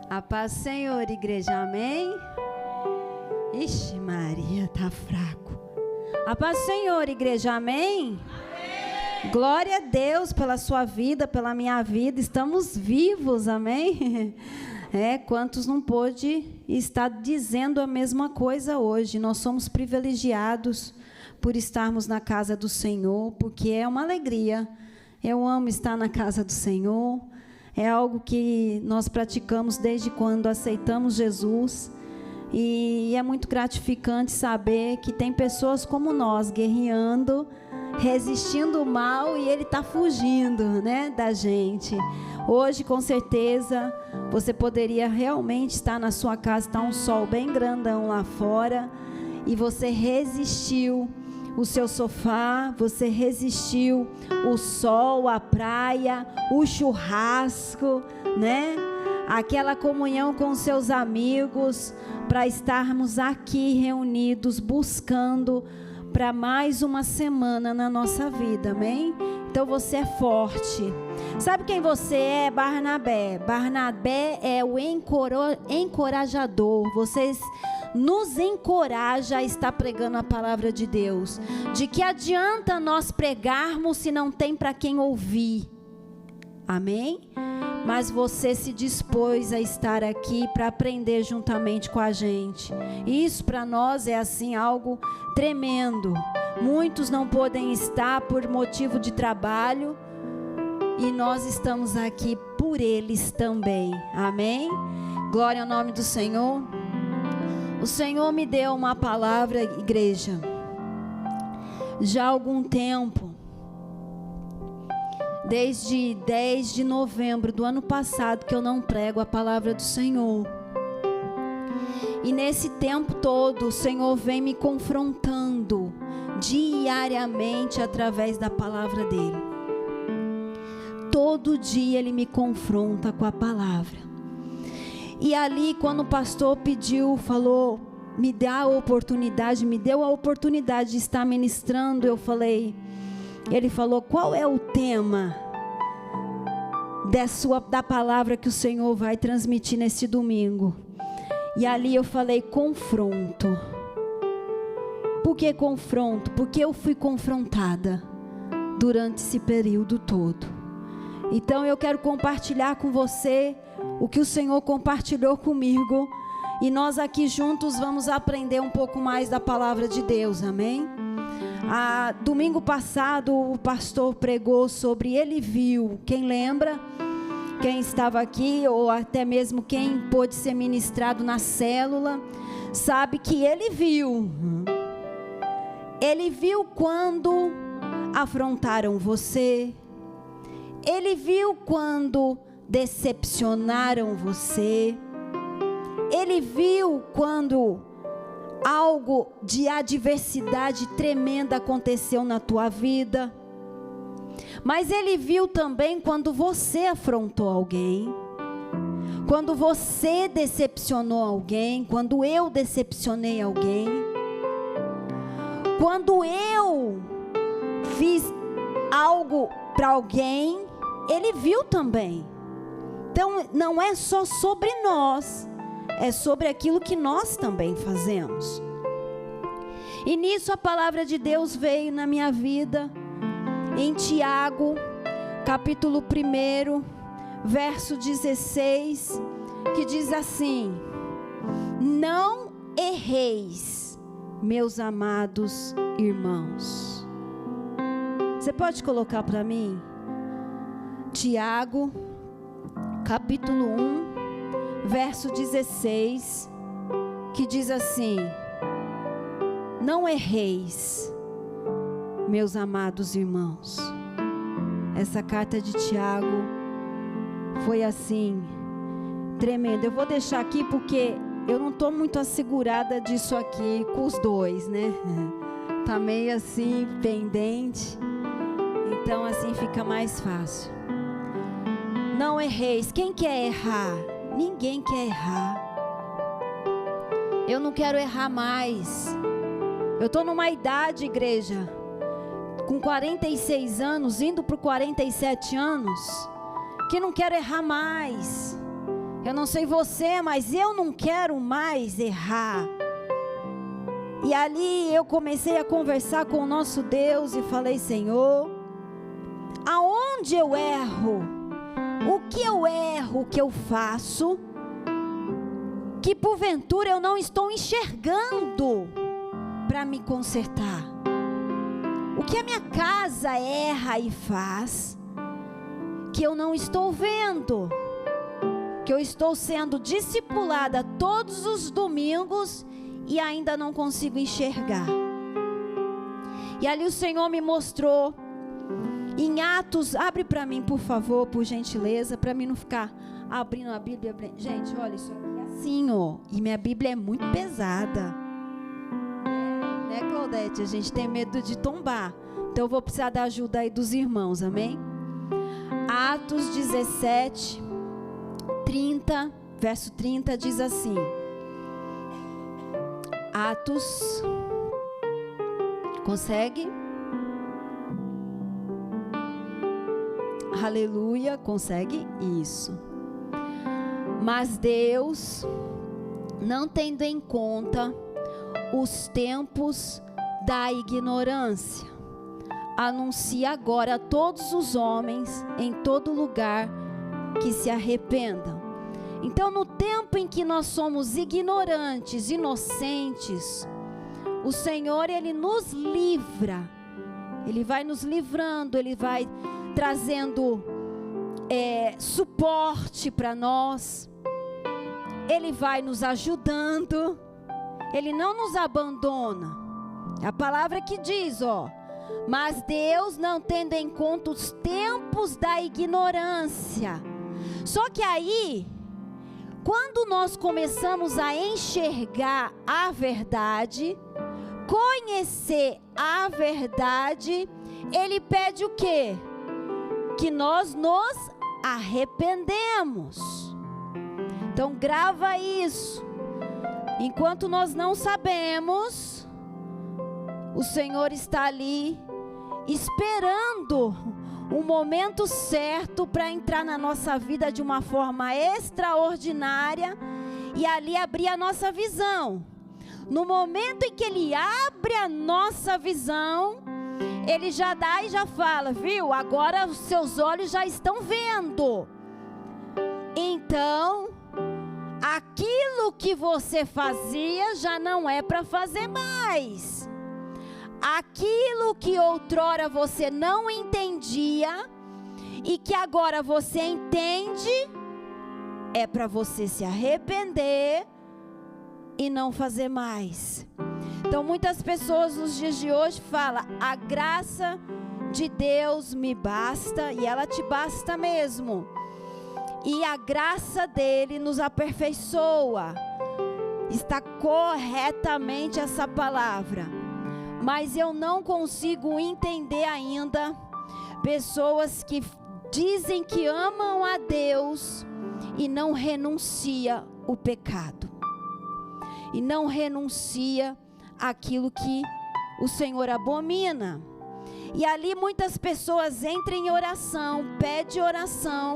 A paz do Senhor, igreja, amém? Ixi, Maria, tá fraco. A paz do Senhor, igreja, amém? Amém? Glória a Deus pela sua vida, pela minha vida, estamos vivos, amém? Quantos não pôde estar dizendo a mesma coisa hoje? Nós somos privilegiados por estarmos na casa do Senhor, porque é uma alegria. Eu amo estar na casa do Senhor. É algo que nós praticamos desde quando aceitamos Jesus. E é muito gratificante saber que tem pessoas como nós, guerreando, resistindo o mal, e ele está fugindo, né, da gente. Hoje, com certeza, você poderia realmente estar na sua casa, está um sol bem grandão lá fora, e você resistiu o seu sofá, você resistiu o sol, a praia, o churrasco, né? Aquela comunhão com seus amigos, para estarmos aqui reunidos, buscando para mais uma semana na nossa vida, amém? Então você é forte. Sabe quem você é? Barnabé. Barnabé é o encorajador. Vocês nos encoraja a estar pregando a palavra de Deus. De que adianta nós pregarmos se não tem para quem ouvir? Amém? Mas você se dispôs a estar aqui para aprender juntamente com a gente. Isso para nós é assim algo tremendo. Muitos não podem estar por motivo de trabalho, e nós estamos aqui por eles também. Amém? Glória ao nome do Senhor. O Senhor me deu uma palavra, igreja, já há algum tempo, desde 10 de novembro do ano passado, que eu não prego a palavra do Senhor. E nesse tempo todo, o Senhor vem me confrontando diariamente através da palavra dele. Todo dia ele me confronta com a palavra. E ali, quando o pastor pediu, falou, me dá a oportunidade, me deu a oportunidade de estar ministrando, eu falei, ele falou, qual é o tema da palavra que o Senhor vai transmitir neste domingo? E ali eu falei, confronto. Por que confronto? Porque eu fui confrontada durante esse período todo. Então eu quero compartilhar com você o que o Senhor compartilhou comigo, e nós aqui juntos vamos aprender um pouco mais da palavra de Deus, amém? Domingo passado o pastor pregou sobre ele viu. Quem lembra? Quem estava aqui, ou até mesmo quem pôde ser ministrado na célula, sabe que ele viu. Ele viu quando afrontaram você. Ele viu quando decepcionaram você. Ele viu quando algo de adversidade tremenda aconteceu na tua vida. Mas ele viu também quando você afrontou alguém, quando você decepcionou alguém, quando eu decepcionei alguém, quando eu fiz algo para alguém, ele viu também. Então não é só sobre nós, é sobre aquilo que nós também fazemos. E nisso a palavra de Deus veio na minha vida, em Tiago, capítulo 1, verso 16, que diz assim: não erreis, meus amados irmãos. Você pode colocar para mim? Tiago, capítulo 1, verso 16, que diz assim: não erreis, meus amados irmãos. Essa carta de Tiago foi assim, tremenda. Eu vou deixar aqui porque eu não estou muito assegurada disso aqui com os dois, né? Tá meio assim, pendente. Então assim fica mais fácil. Não erreis. Quem quer errar? Ninguém quer errar. Eu não quero errar mais. Eu estou numa idade, igreja, com 46 anos, indo para 47 anos, que não quero errar mais. Eu não sei você, mas eu não quero mais errar. E ali eu comecei a conversar com o nosso Deus e falei: Senhor, aonde eu erro? O que eu erro, o que eu faço, que porventura eu não estou enxergando para me consertar? O que a minha casa erra e faz, que eu não estou vendo? Que eu estou sendo discipulada todos os domingos e ainda não consigo enxergar. E ali o Senhor me mostrou em Atos. Abre para mim, por favor, por gentileza, para mim não ficar abrindo a Bíblia. Gente, olha, isso aqui é assim, ó, e minha Bíblia é muito pesada, né, Claudete? A gente tem medo de tombar, então eu vou precisar da ajuda aí dos irmãos, amém? Atos 17, 30, verso 30 diz assim. Atos, consegue? Aleluia, consegue? Isso. Mas Deus, não tendo em conta os tempos da ignorância, anuncia agora a todos os homens em todo lugar que se arrependam. Então, no tempo em que nós somos ignorantes, inocentes, o Senhor, Ele nos livra. Ele vai nos livrando, Ele vai trazendo suporte para nós. Ele vai nos ajudando. Ele não nos abandona. É a palavra que diz, ó. Mas Deus, não tendo em conta os tempos da ignorância. Só que aí, quando nós começamos a enxergar a verdade, conhecer a verdade, Ele pede o quê? Que nós nos arrependemos. Então grava isso. Enquanto nós não sabemos, o Senhor está ali esperando o momento certo para entrar na nossa vida de uma forma extraordinária e ali abrir a nossa visão. No momento em que Ele abre a nossa visão, Ele já dá e já fala, viu? Agora os seus olhos já estão vendo. Então, aquilo que você fazia já não é para fazer mais. Aquilo que outrora você não entendia e que agora você entende, é para você se arrepender e não fazer mais. Então muitas pessoas nos dias de hoje falam: a graça de Deus me basta, e ela te basta mesmo. E a graça dele nos aperfeiçoa. Está corretamente essa palavra. Mas eu não consigo entender ainda pessoas que dizem que amam a Deus e não renuncia o pecado. E não renuncia aquilo que o Senhor abomina. E ali muitas pessoas entram em oração, pedem oração,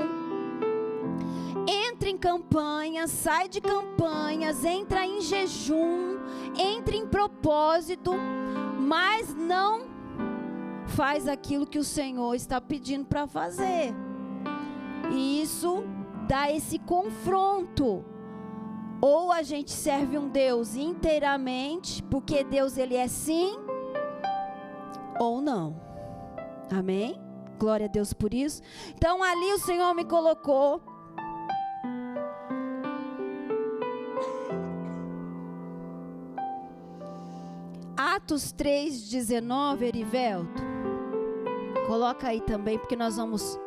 entra em campanhas, sai de campanhas, entra em jejum, entra em propósito, mas não faz aquilo que o Senhor está pedindo para fazer. E isso dá esse confronto. Ou a gente serve um Deus inteiramente, porque Deus ele é sim, ou não. Amém? Glória a Deus por isso. Então ali o Senhor me colocou Atos 3:19, Erivelto. Coloca aí também, porque nós vamos...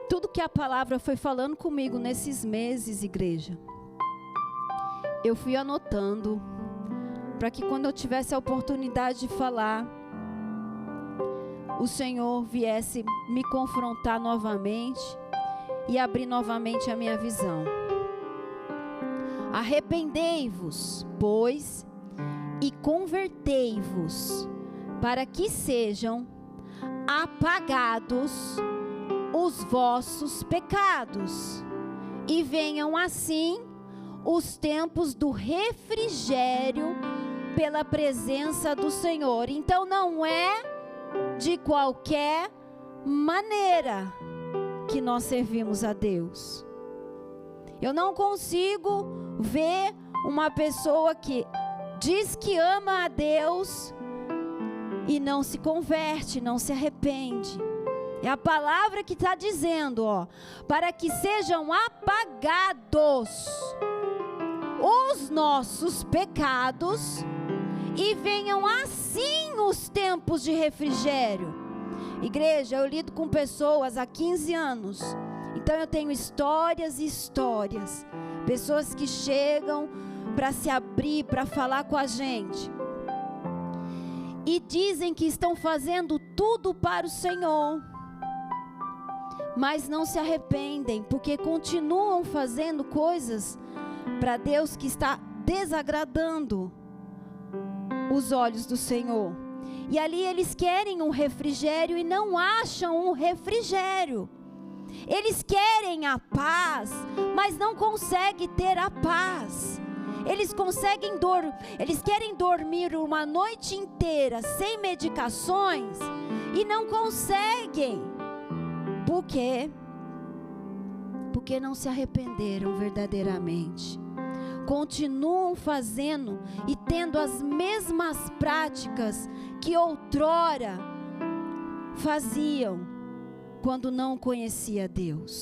Tudo que a palavra foi falando comigo nesses meses, igreja, eu fui anotando, para que quando eu tivesse a oportunidade de falar, o Senhor viesse me confrontar novamente e abrir novamente a minha visão. Arrependei-vos, pois, e convertei-vos, para que sejam apagados os vossos pecados, e venham assim os tempos do refrigério pela presença do Senhor. Então não é de qualquer maneira que nós servimos a Deus. Eu não consigo ver uma pessoa que diz que ama a Deus e não se converte, não se arrepende. É a palavra que está dizendo, para que sejam apagados os nossos pecados e venham assim os tempos de refrigério. Igreja, eu lido com pessoas há 15 anos, então eu tenho histórias e histórias, pessoas que chegam para se abrir, para falar com a gente, e dizem que estão fazendo tudo para o Senhor, mas não se arrependem, porque continuam fazendo coisas para Deus que está desagradando os olhos do Senhor. E ali eles querem um refrigério e não acham um refrigério. Eles querem a paz, mas não conseguem ter a paz. Eles querem dormir uma noite inteira sem medicações e não conseguem. Por quê? Porque não se arrependeram verdadeiramente. Continuam fazendo e tendo as mesmas práticas que outrora faziam quando não conhecia Deus.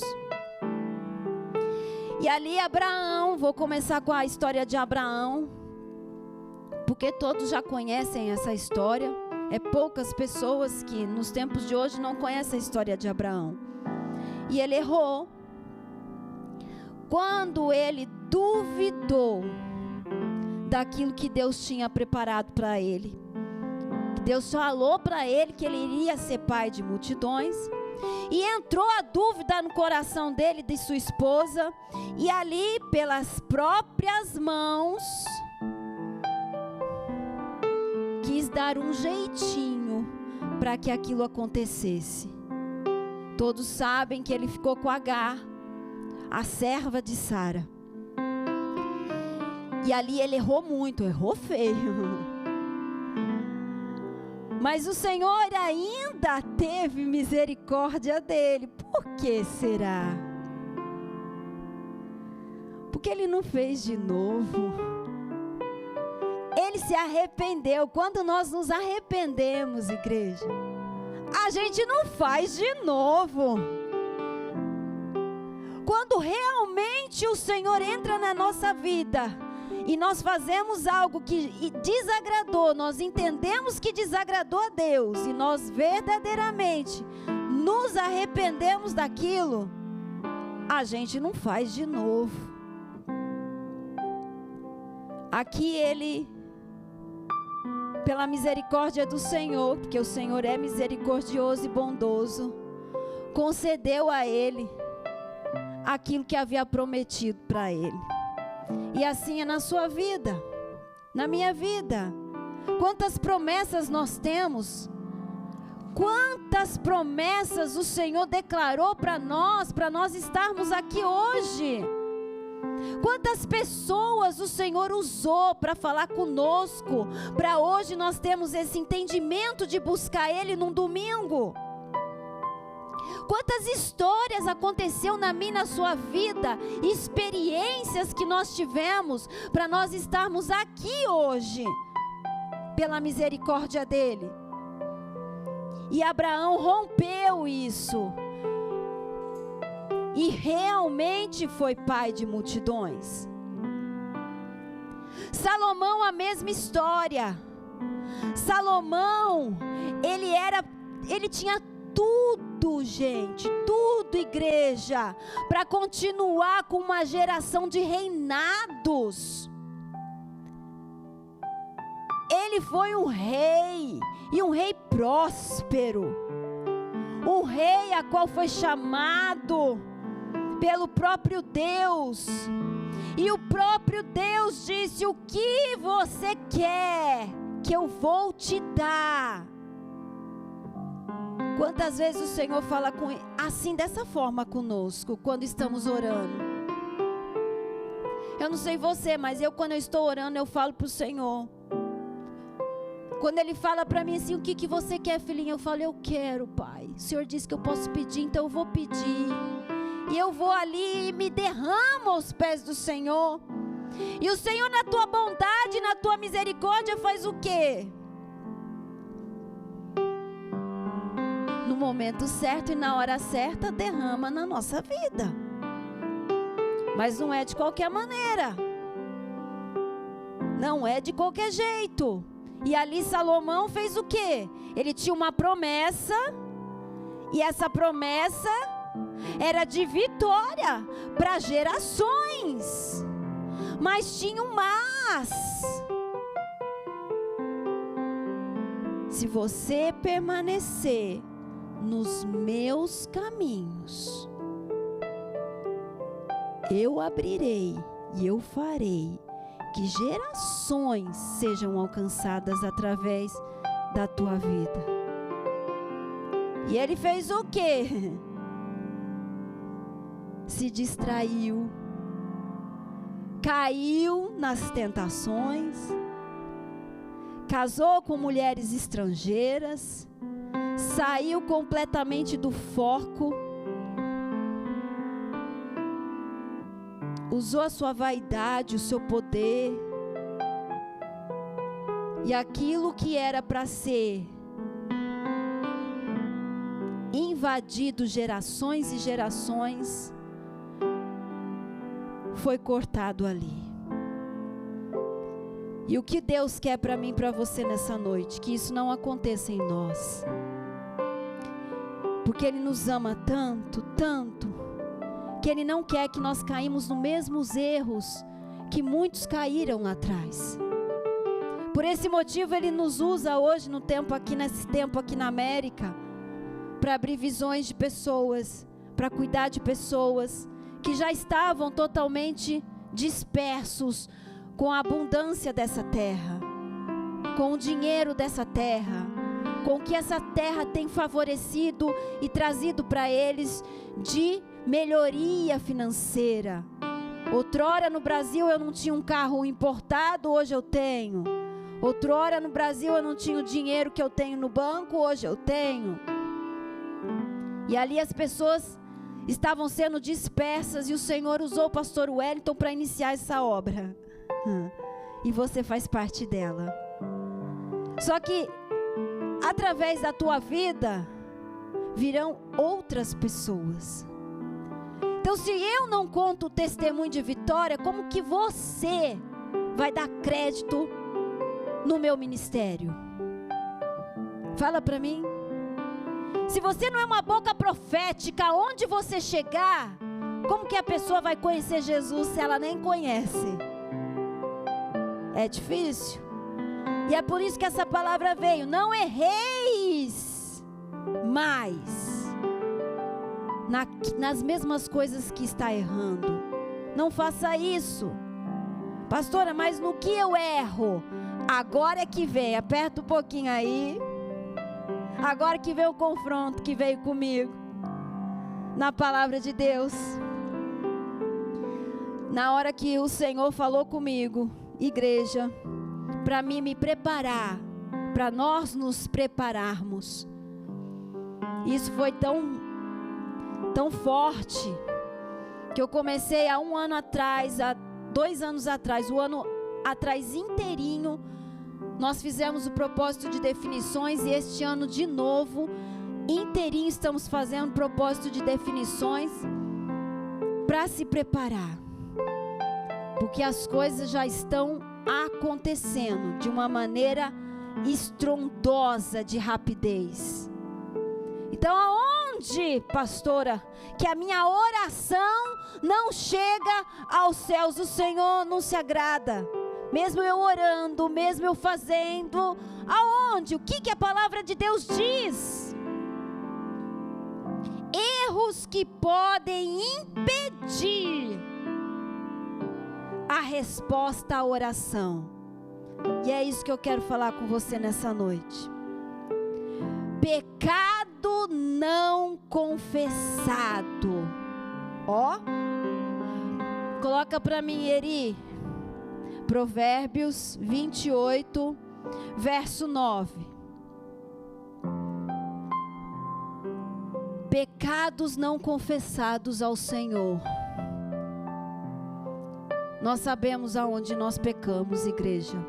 E ali Abraão, vou começar com a história de Abraão, porque todos já conhecem essa história. É poucas pessoas que nos tempos de hoje não conhecem a história de Abraão. E ele errou quando ele duvidou daquilo que Deus tinha preparado para ele. Deus falou para ele que ele iria ser pai de multidões, e entrou a dúvida no coração dele e de sua esposa, e ali pelas próprias mãos quis dar um jeitinho para que aquilo acontecesse. Todos sabem que ele ficou com Agar, a serva de Sara. E ali ele errou muito, errou feio. Mas o Senhor ainda teve misericórdia dele. Por que será? Porque ele não fez de novo. Ele se arrependeu. Quando nós nos arrependemos, igreja, a gente não faz de novo. Quando realmente o Senhor entra na nossa vida e nós fazemos algo que desagradou, nós entendemos que desagradou a Deus e nós verdadeiramente nos arrependemos daquilo, a gente não faz de novo. Aqui ele, pela misericórdia do Senhor, porque o Senhor é misericordioso e bondoso, concedeu a ele aquilo que havia prometido para ele. E assim é na sua vida, na minha vida. Quantas promessas nós temos, quantas promessas o Senhor declarou para nós estarmos aqui hoje. Quantas pessoas o Senhor usou para falar conosco, para hoje nós termos esse entendimento de buscar Ele num domingo. Quantas histórias aconteceu na minha e na sua vida, experiências que nós tivemos para nós estarmos aqui hoje, pela misericórdia dEle. E Abraão rompeu isso, e realmente foi pai de multidões. Salomão, a mesma história. Salomão, ele tinha tudo, gente, tudo, igreja, para continuar com uma geração de reinados. Ele foi um rei, e um rei próspero, um rei a qual foi chamado pelo próprio Deus, e o próprio Deus disse: o que você quer que eu vou te dar? Quantas vezes o Senhor fala assim, dessa forma conosco, quando estamos orando? Eu não sei você, mas quando eu estou orando, eu falo para o Senhor. Quando Ele fala para mim assim, o que você quer, filhinha? Eu falo, eu quero, Pai. O Senhor disse que eu posso pedir, então eu vou pedir. E eu vou ali e me derramo aos pés do Senhor. E o Senhor, na tua bondade, na tua misericórdia, faz o quê? No momento certo e na hora certa, derrama na nossa vida. Mas não é de qualquer maneira. Não é de qualquer jeito. E ali Salomão fez o quê? Ele tinha uma promessa. E essa promessa era de vitória para gerações. Mas tinha um mas. Se você permanecer nos meus caminhos, eu abrirei e eu farei que gerações sejam alcançadas através da tua vida. E ele fez o quê? Se distraiu, caiu nas tentações, casou com mulheres estrangeiras, saiu completamente do foco, usou a sua vaidade, o seu poder, e aquilo que era para ser invadido gerações e gerações, foi cortado ali. E o que Deus quer para mim e para você nessa noite? Que isso não aconteça em nós. Porque Ele nos ama tanto, tanto, que Ele não quer que nós caímos nos mesmos erros que muitos caíram lá atrás. Por esse motivo Ele nos usa hoje nesse tempo aqui na América, para abrir visões de pessoas, para cuidar de pessoas que já estavam totalmente dispersos com a abundância dessa terra, com o dinheiro dessa terra, com o que essa terra tem favorecido e trazido para eles de melhoria financeira. Outrora no Brasil eu não tinha um carro importado, hoje eu tenho. Outrora no Brasil eu não tinha o dinheiro que eu tenho no banco, hoje eu tenho. E ali as pessoas estavam sendo dispersas e o Senhor usou o pastor Wellington para iniciar essa obra. E você faz parte dela. Só que através da tua vida virão outras pessoas. Então, se eu não conto o testemunho de vitória, como que você vai dar crédito no meu ministério? Fala para mim. Se você não é uma boca profética, onde você chegar, como que a pessoa vai conhecer Jesus se ela nem conhece? É difícil. E é por isso que essa palavra veio. Não erreis mais nas mesmas coisas que está errando. Não faça isso. Pastora, mas no que eu erro? Agora é que vem. Aperta um pouquinho aí. Agora que vem o confronto que veio comigo. Na palavra de Deus. Na hora que o Senhor falou comigo, igreja, para mim me preparar, para nós nos prepararmos. Isso foi tão forte, que eu comecei há 1 ano atrás, há 2 anos atrás, o ano atrás inteirinho, nós fizemos o propósito de definições, e este ano de novo, inteirinho, estamos fazendo propósito de definições, para se preparar, porque as coisas já estão acontecendo de uma maneira estrondosa de rapidez. Então aonde, pastora, que a minha oração não chega aos céus, o Senhor não se agrada, mesmo eu orando, mesmo eu fazendo, aonde? O que a palavra de Deus diz? Erros que podem impedir a resposta à oração. E é isso que eu quero falar com você nessa noite. Pecado não confessado. Ó, Coloca para mim, Eri. Provérbios 28, verso 9. Pecados não confessados ao Senhor. Nós sabemos aonde nós pecamos, igreja.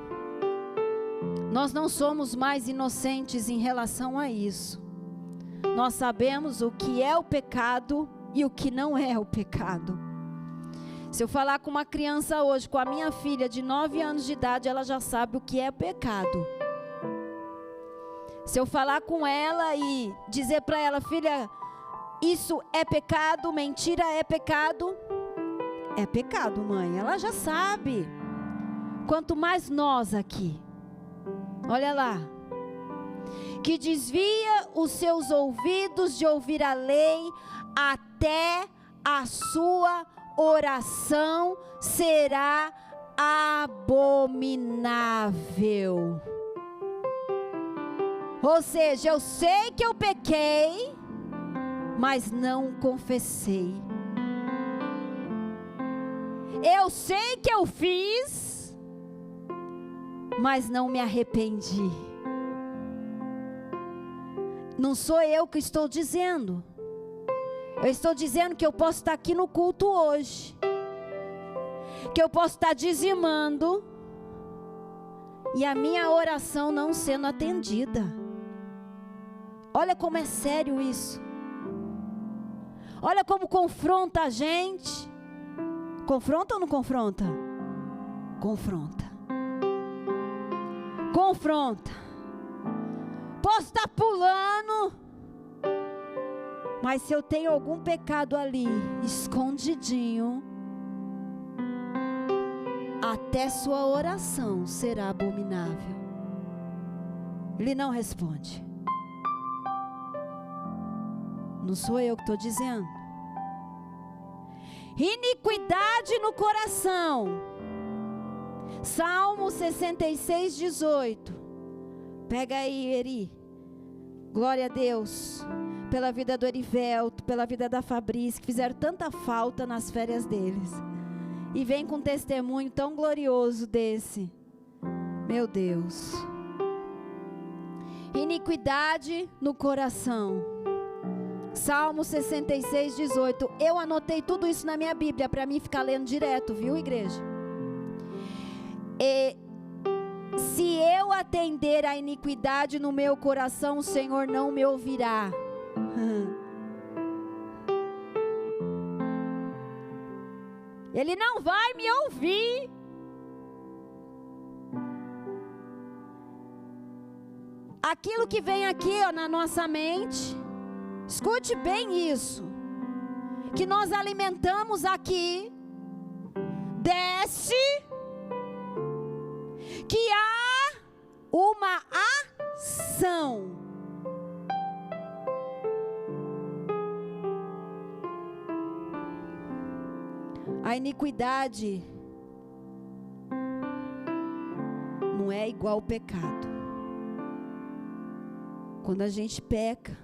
Nós não somos mais inocentes em relação a isso. Nós sabemos o que é o pecado e o que não é o pecado. Se eu falar com uma criança hoje, com a minha filha de 9 anos de idade, ela já sabe o que é pecado. Se eu falar com ela e dizer para ela, filha, isso é pecado, mentira é pecado. É pecado, mãe, ela já sabe. Quanto mais nós aqui. Olha lá. Que desvia os seus ouvidos de ouvir a lei, até a sua oração será abominável. Ou seja, eu sei que eu pequei, mas não confessei. Eu sei que eu fiz, mas não me arrependi. Não sou eu que estou dizendo. Eu estou dizendo que eu posso estar aqui no culto hoje, que eu posso estar dizimando e a minha oração não sendo atendida. Olha como é sério isso. Olha como confronta a gente. Confronta ou não confronta? Confronta. Confronta. Posso estar pulando, mas se eu tenho algum pecado ali, escondidinho, até sua oração será abominável. Ele não responde. Não sou eu que estou dizendo. Iniquidade no coração. Salmo 66, 18. Pega aí, Eri. Glória a Deus pela vida do Erivelto, pela vida da Fabrícia, que fizeram tanta falta nas férias deles. E vem com um testemunho tão glorioso desse. Meu Deus. Iniquidade no coração. Salmo 66, 18. Eu anotei tudo isso na minha Bíblia para mim ficar lendo direto, viu, igreja? E se eu atender a iniquidade no meu coração, o Senhor não me ouvirá. Ele não vai me ouvir. Aquilo que vem aqui, ó, na nossa mente, escute bem isso, que nós alimentamos aqui, desce, que há uma ação. A iniquidade não é igual ao pecado. Quando a gente peca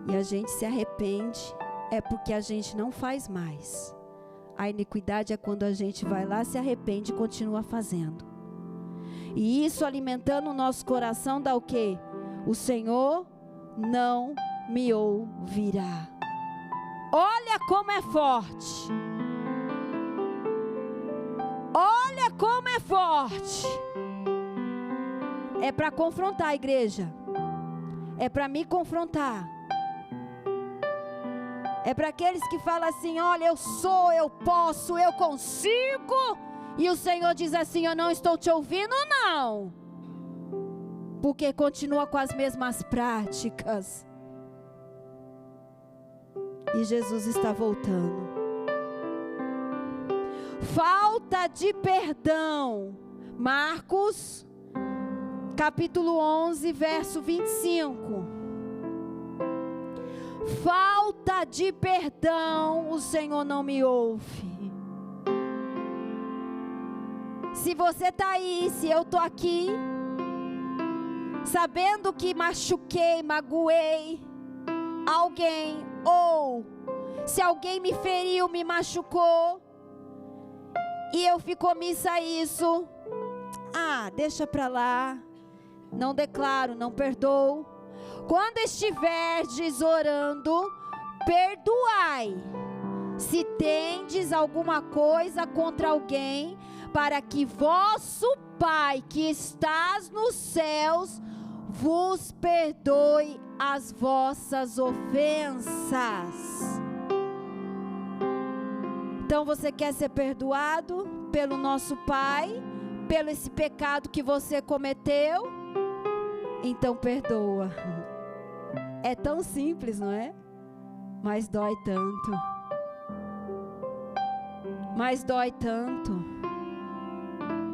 e a gente se arrepende, é porque a gente não faz mais. A iniquidade é quando a gente vai lá, se arrepende e continua fazendo. E isso alimentando o nosso coração dá o quê? O Senhor não me ouvirá. Olha como é forte. Olha como é forte. É para confrontar a igreja. É para me confrontar. É para aqueles que falam assim, olha, eu sou, eu posso, eu consigo. E o Senhor diz assim, eu não estou te ouvindo não. Porque continua com as mesmas práticas. E Jesus está voltando. Falta de perdão. Marcos, capítulo 11, verso 25. Falta de perdão, o Senhor não me ouve. Se você está aí, se eu estou aqui, sabendo que machuquei, magoei alguém, ou Se alguém me feriu, me machucou, e eu fico omissa a isso, deixa pra lá, não declaro, não perdoo. Quando estiverdes orando, perdoai, se tendes alguma coisa contra alguém, para que vosso Pai que estás nos céus vos perdoe as vossas ofensas. Então você quer ser perdoado pelo nosso Pai, pelo esse pecado que você cometeu? Então perdoa. É tão simples, não é? Mas dói tanto. Mas dói tanto.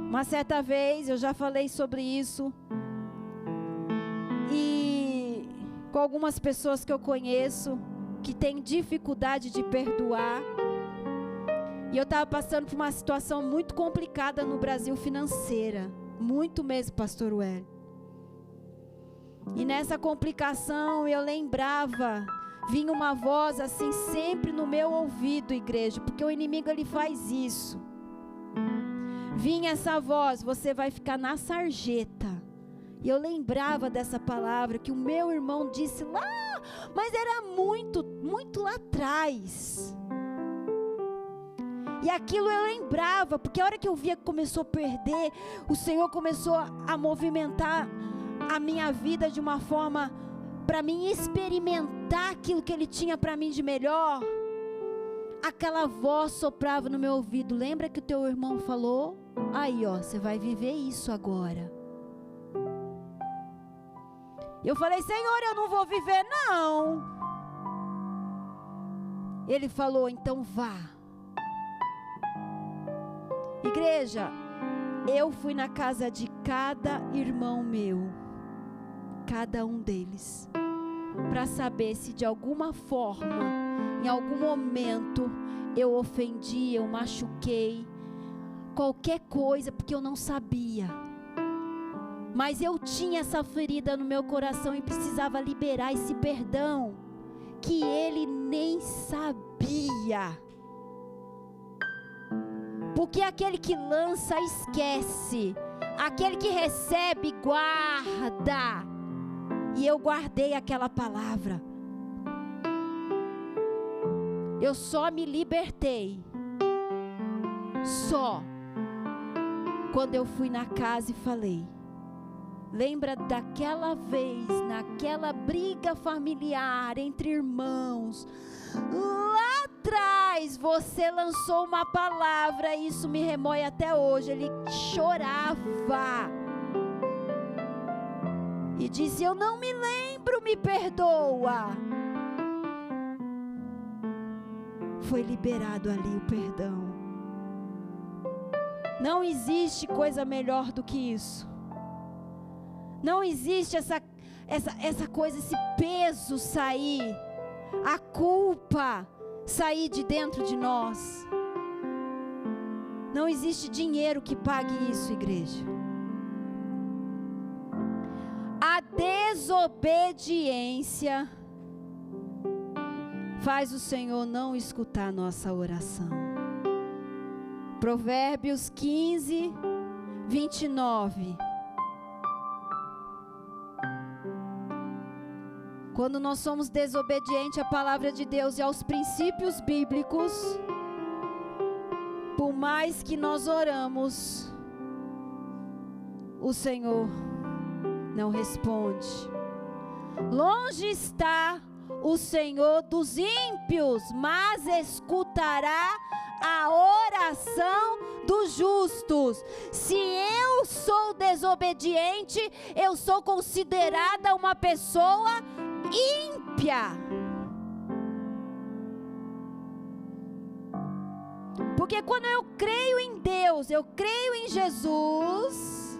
Uma certa vez, eu já falei sobre isso, e com algumas pessoas que eu conheço, que têm dificuldade de perdoar, e eu estava passando por uma situação muito complicada no Brasil financeira, muito mesmo, pastor Ué. E nessa complicação eu lembrava, vinha uma voz assim sempre no meu ouvido, igreja, porque o inimigo ele faz isso. Vinha essa voz: você vai ficar na sarjeta. E eu lembrava dessa palavra que o meu irmão disse lá, mas era muito, muito lá atrás. E aquilo eu lembrava, porque a hora que eu via que começou a perder, o Senhor começou a movimentar a minha vida de uma forma para mim experimentar aquilo que Ele tinha para mim de melhor. Aquela voz soprava no meu ouvido: lembra que o teu irmão falou? Aí você vai viver isso agora. Eu falei: Senhor, eu não vou viver não. Ele falou: então vá. Igreja, eu fui na casa de cada irmão meu, cada um deles, para saber se de alguma forma, em algum momento, eu ofendi, eu machuquei, qualquer coisa, porque eu não sabia. Mas eu tinha essa ferida no meu coração e precisava liberar esse perdão, que ele nem sabia. Porque aquele que lança, esquece. Aquele que recebe, guarda. E eu guardei aquela palavra. Eu só me libertei, só quando eu fui na casa e falei: lembra daquela vez, naquela briga familiar entre irmãos, lá atrás você lançou uma palavra, e isso me remói até hoje. Ele chorava e disse: eu não me lembro, me perdoa. Foi liberado ali o perdão. Não existe coisa melhor do que isso. Não existe essa coisa, esse peso sair, a culpa sair de dentro de nós. Não existe dinheiro que pague isso, igreja. A desobediência faz o Senhor não escutar a nossa oração. Provérbios 15, 29. Quando nós somos desobedientes à palavra de Deus e aos princípios bíblicos, por mais que nós oramos, o Senhor não responde. Longe está o Senhor dos ímpios, mas escutará a oração dos justos. Se eu sou desobediente, eu sou considerada uma pessoa ímpia. Porque quando eu creio em Deus, eu creio em Jesus,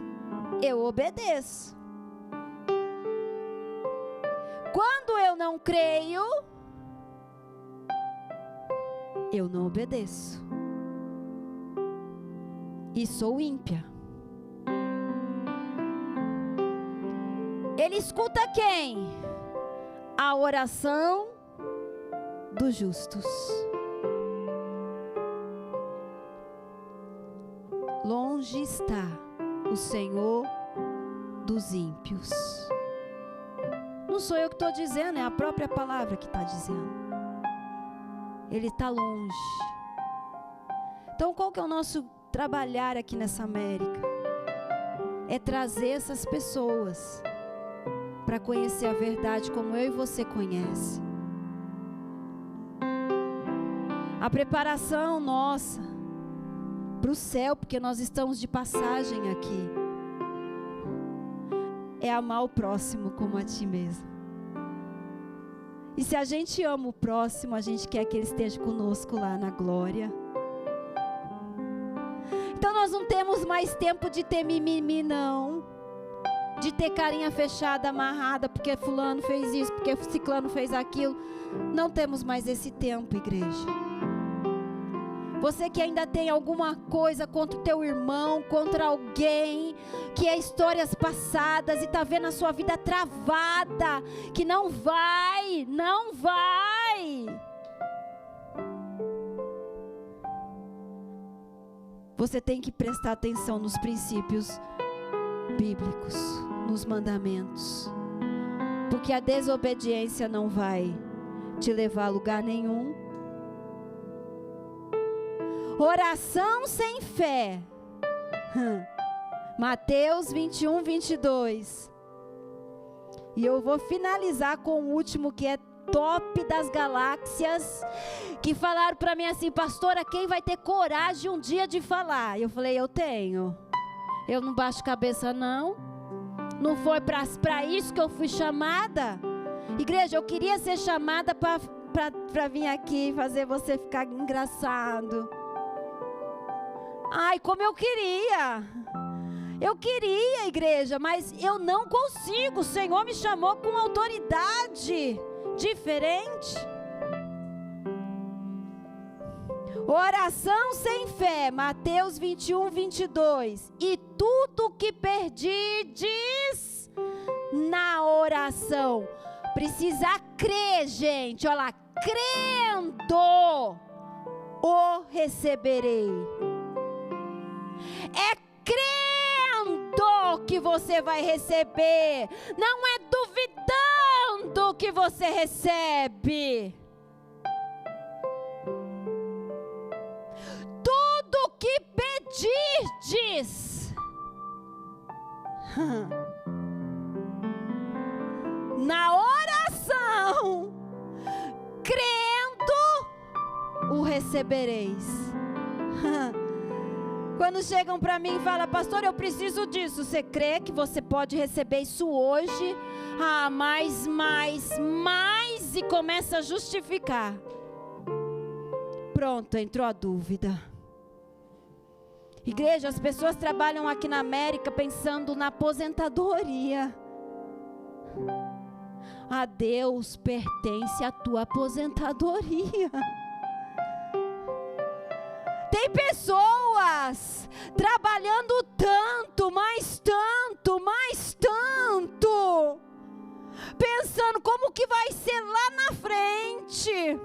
eu obedeço. Quando eu não creio, eu não obedeço. E sou ímpia. Ele escuta quem? A oração dos justos. Longe está o Senhor dos ímpios. Não sou eu que estou dizendo, é a própria palavra que está dizendo. Ele está longe. Então qual que é o nosso trabalhar aqui nessa América? É trazer essas pessoas para conhecer a verdade como eu e você conhece. A preparação nossa para o céu, porque nós estamos de passagem aqui, é amar o próximo como a ti mesmo. E se a gente ama o próximo, a gente quer que ele esteja conosco lá na glória. Então nós não temos mais tempo de ter mimimi, não. De ter carinha fechada, amarrada, porque fulano fez isso, porque ciclano fez aquilo. Não temos mais esse tempo, igreja. Você que ainda tem alguma coisa contra o teu irmão, contra alguém, que é histórias passadas e está vendo a sua vida travada, que não vai. Você tem que prestar atenção nos princípios bíblicos, nos mandamentos, porque a desobediência não vai te levar a lugar nenhum. Oração sem fé. Mateus 21, 22. E eu vou finalizar com o último, que é top das galáxias, que falaram para mim assim: pastora, quem vai ter coragem um dia de falar? Eu falei: eu tenho. Eu não baixo cabeça, não. Não foi para isso que eu fui chamada. Igreja, eu queria ser chamada para vir aqui fazer você ficar engraçado. Ai, como eu queria. Eu queria, igreja, mas eu não consigo. O Senhor me chamou com autoridade diferente. Oração sem fé, Mateus 21, 22. E tudo que perdides na oração, precisa crer, gente. Olha lá, crendo, o receberei. É crendo que você vai receber, não é duvidando que você recebe. Tudo que pedirdes na oração, crendo, o recebereis. Quando chegam para mim e falam: pastor, eu preciso disso. Você crê que você pode receber isso hoje? Ah, mais, e começa a justificar. Pronto, entrou a dúvida. Igreja, as pessoas trabalham aqui na América pensando na aposentadoria. A Deus pertence a tua aposentadoria. Tem pessoas trabalhando tanto, pensando como que vai ser lá na frente.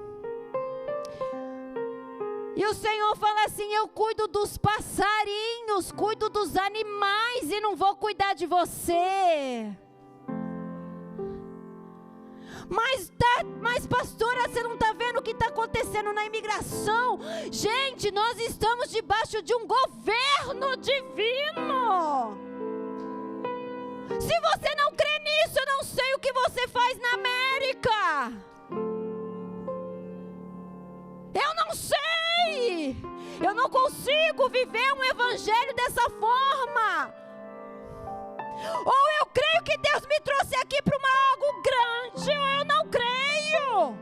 E o Senhor fala assim: eu cuido dos passarinhos, cuido dos animais e não vou cuidar de você. Mas pastora, você não está vendo o que está acontecendo na imigração? Gente, nós estamos debaixo de um governo divino. Se você não crê nisso, eu não sei o que você faz na América. Eu não sei. Eu não consigo viver um evangelho dessa forma. Ou eu creio que Deus me trouxe aqui para algo grande, ou eu não creio.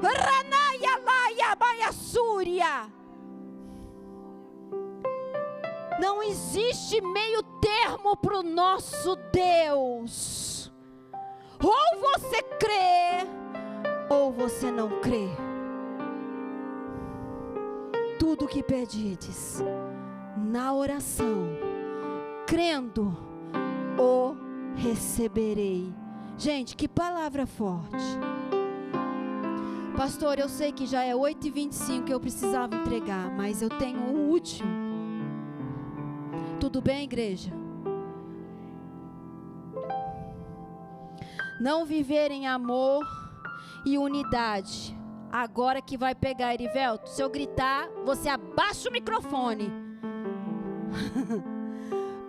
Ranaya laia baia súria. Não existe meio termo para o nosso Deus. Ou você crê, ou você não crê. Tudo que pedides na oração, crendo, o receberei. Gente, que palavra forte. Pastor, eu sei que já é 8h25 que eu precisava entregar, mas eu tenho um último. Tudo bem, igreja? Não viver em amor e unidade. Agora que vai pegar, Erivelto, se eu gritar, você abaixa o microfone.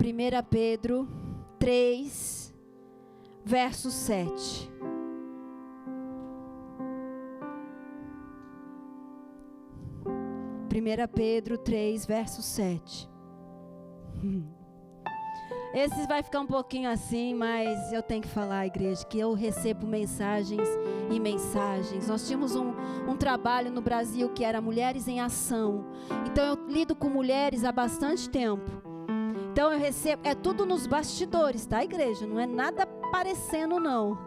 1 Pedro 3, verso 7. Pedro 3, verso 7. Esse vai ficar um pouquinho assim, mas eu tenho que falar, igreja, que eu recebo mensagens e mensagens. Nós tínhamos um trabalho no Brasil que era Mulheres em Ação. Então eu lido com mulheres há bastante tempo. Então eu recebo, é tudo nos bastidores, tá, igreja? Não é nada aparecendo não,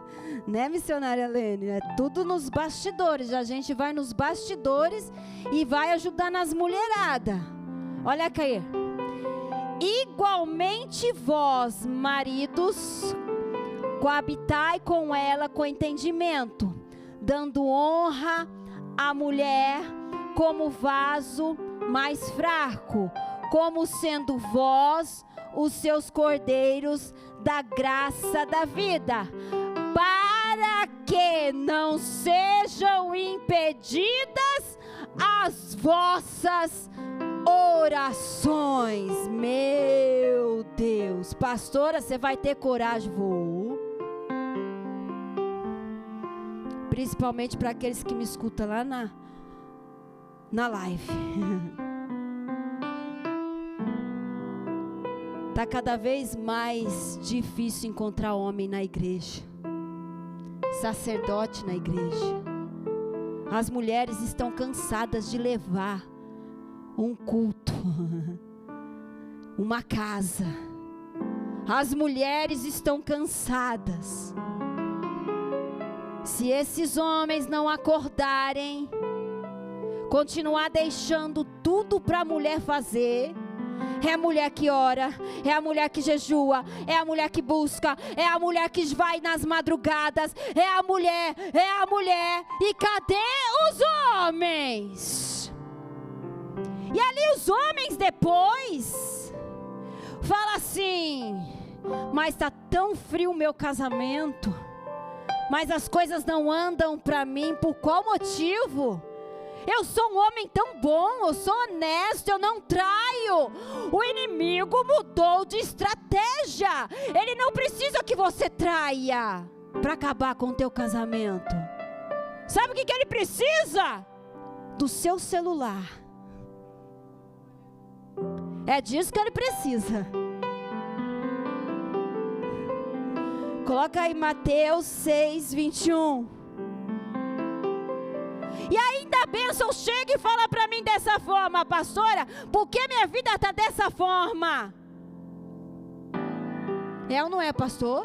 né, missionária Lene? É tudo nos bastidores. A gente vai nos bastidores e vai ajudar nas mulheradas. Olha aqui. Igualmente vós, maridos, coabitai com ela com entendimento, dando honra à mulher como vaso mais fraco, como sendo vós os seus cordeiros da graça da vida, para que não sejam impedidas as vossas orações. Meu Deus, pastora, você vai ter coragem? Vou. Principalmente para aqueles que me escutam lá na live. Tá cada vez mais difícil encontrar homem na igreja, sacerdote na igreja. As mulheres estão cansadas de levar um culto, uma casa. As mulheres estão cansadas. Se esses homens não acordarem, continuar deixando tudo para a mulher fazer, é a mulher que ora, é a mulher que jejua, é a mulher que busca, é a mulher que vai nas madrugadas, é a mulher. E cadê os homens? E ali os homens depois falam assim: mas está tão frio o meu casamento, mas as coisas não andam para mim, por qual motivo? Eu sou um homem tão bom, eu sou honesto, eu não traio. O inimigo mudou de estratégia. Ele não precisa que você traia para acabar com o teu casamento. Sabe o que ele precisa? Do seu celular. É disso que ele precisa. Coloca aí Mateus 6, 21. E ainda a bênção chega e fala para mim dessa forma: pastora, por que minha vida está dessa forma? É ou não é, pastor?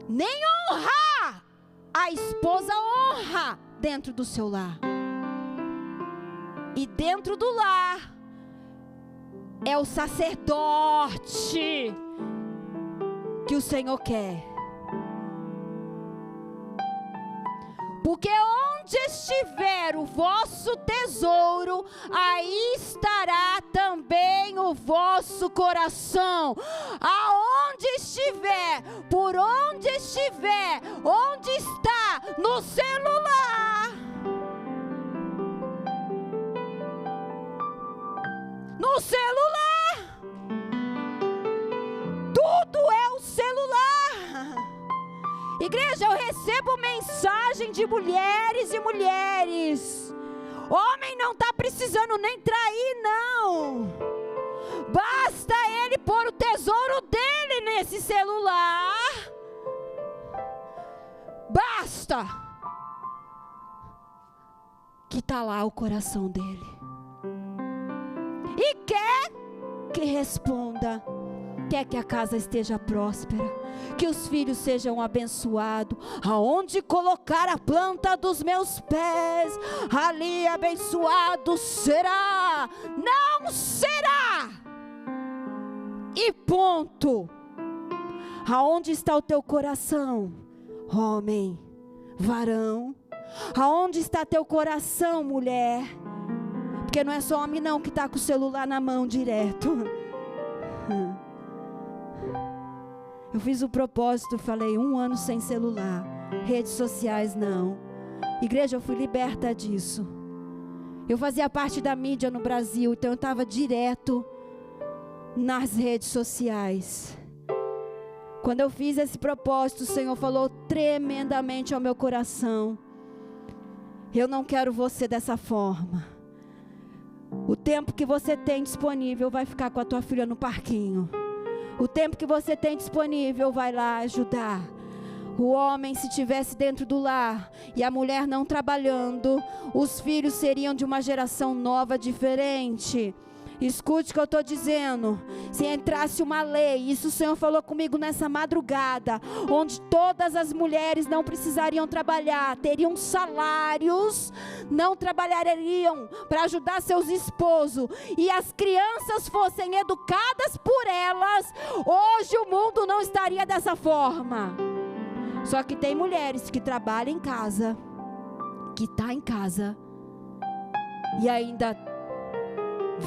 Nem honrar a esposa honra dentro do seu lar. E dentro do lar é o sacerdote que o Senhor quer. Porque onde estiver o vosso tesouro, aí estará também o vosso coração. Aonde estiver, por onde estiver, onde está? No celular. No celular. Tudo é o celular. Igreja, eu recebo mensagem de mulheres e mulheres. Homem não está precisando nem trair, não. Basta ele pôr o tesouro dele nesse celular. Basta. Que está lá o coração dele. E quer que responda. Quer que a casa esteja próspera, que os filhos sejam abençoados. Aonde colocar a planta dos meus pés, ali abençoado será. Não será. E ponto. Aonde está o teu coração, homem, varão? Aonde está teu coração, mulher? Porque não é só homem não que está com o celular na mão direto. Eu fiz o propósito, falei 1 ano sem celular, redes sociais não. Igreja, eu fui liberta disso. Eu fazia parte da mídia no Brasil, então eu estava direto nas redes sociais. Quando eu fiz esse propósito, o Senhor falou tremendamente ao meu coração: eu não quero você dessa forma. O tempo que você tem disponível vai ficar com a tua filha no parquinho. O tempo que você tem disponível vai lá ajudar. O homem, se estivesse dentro do lar e a mulher não trabalhando, os filhos seriam de uma geração nova, diferente. Escute o que eu estou dizendo. Se entrasse uma lei, isso o Senhor falou comigo nessa madrugada, onde todas as mulheres não precisariam trabalhar, teriam salários, não trabalhariam para ajudar seus esposos, e as crianças fossem educadas por elas, hoje o mundo não estaria dessa forma. Só que tem mulheres que trabalham em casa, que está em casa, e ainda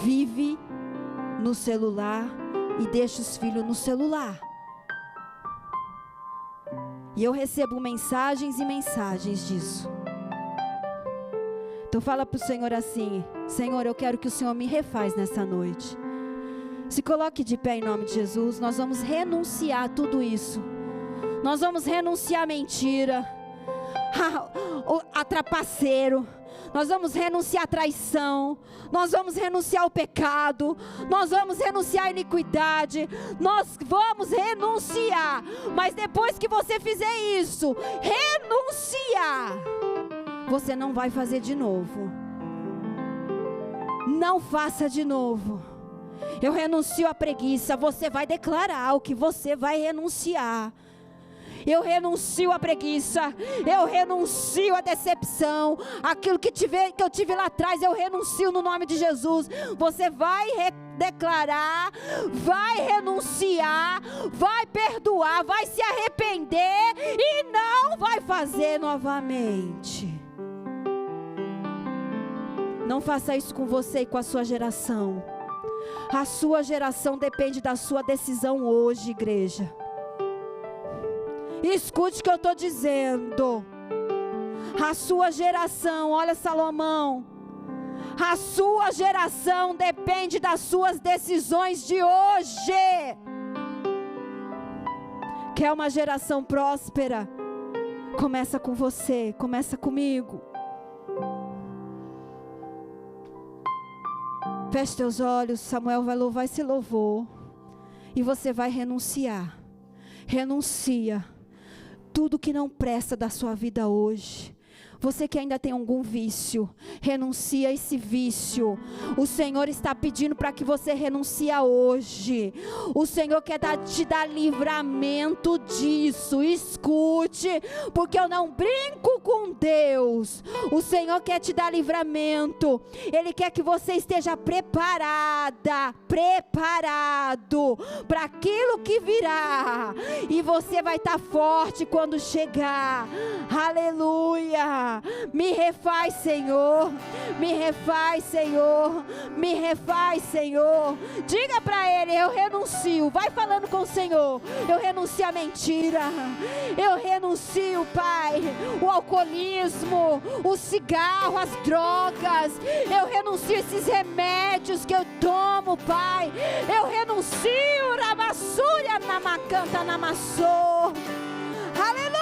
vive no celular e deixa os filhos no celular. E eu recebo mensagens e mensagens disso. Então fala para o Senhor assim: Senhor, eu quero que o Senhor me refaz nessa noite. Se coloque de pé em nome de Jesus. Nós vamos renunciar a tudo isso. Nós vamos renunciar a mentira, a trapaceiro. Nós vamos renunciar à traição, nós vamos renunciar ao pecado, nós vamos renunciar à iniquidade, nós vamos renunciar. Mas depois que você fizer isso, renunciar, você não vai fazer de novo. Não faça de novo. Eu renuncio à preguiça. Você vai declarar o que você vai renunciar. Eu renuncio à preguiça, eu renuncio à decepção, aquilo que eu tive lá atrás, eu renuncio no nome de Jesus. Você vai declarar, vai renunciar, vai perdoar, vai se arrepender e não vai fazer novamente. Não faça isso com você e com a sua geração. A sua geração depende da sua decisão hoje, igreja. Escute o que eu estou dizendo. A sua geração, olha Salomão, a sua geração depende das suas decisões de hoje. Quer uma geração próspera? Começa com você, começa comigo. Feche teus olhos, Samuel vai louvar esse louvor. E você vai renunciar. Renuncia tudo que não presta da sua vida hoje. Você que ainda tem algum vício, renuncia a esse vício. O Senhor está pedindo para que você renuncie hoje. O Senhor quer te dar livramento disso. Escute, porque eu não brinco com Deus. O Senhor quer te dar livramento. Ele quer que você esteja preparado para aquilo que virá. E você vai estar forte quando chegar. Aleluia. Me refaz, Senhor. Me refaz, Senhor. Me refaz, Senhor. Diga para Ele: eu renuncio. Vai falando com o Senhor. Eu renuncio à mentira. Eu renuncio, Pai, o alcoolismo, o cigarro, as drogas. Eu renuncio esses remédios que eu tomo, Pai. Eu renuncio. Rabassúria namacanta namassô. Aleluia.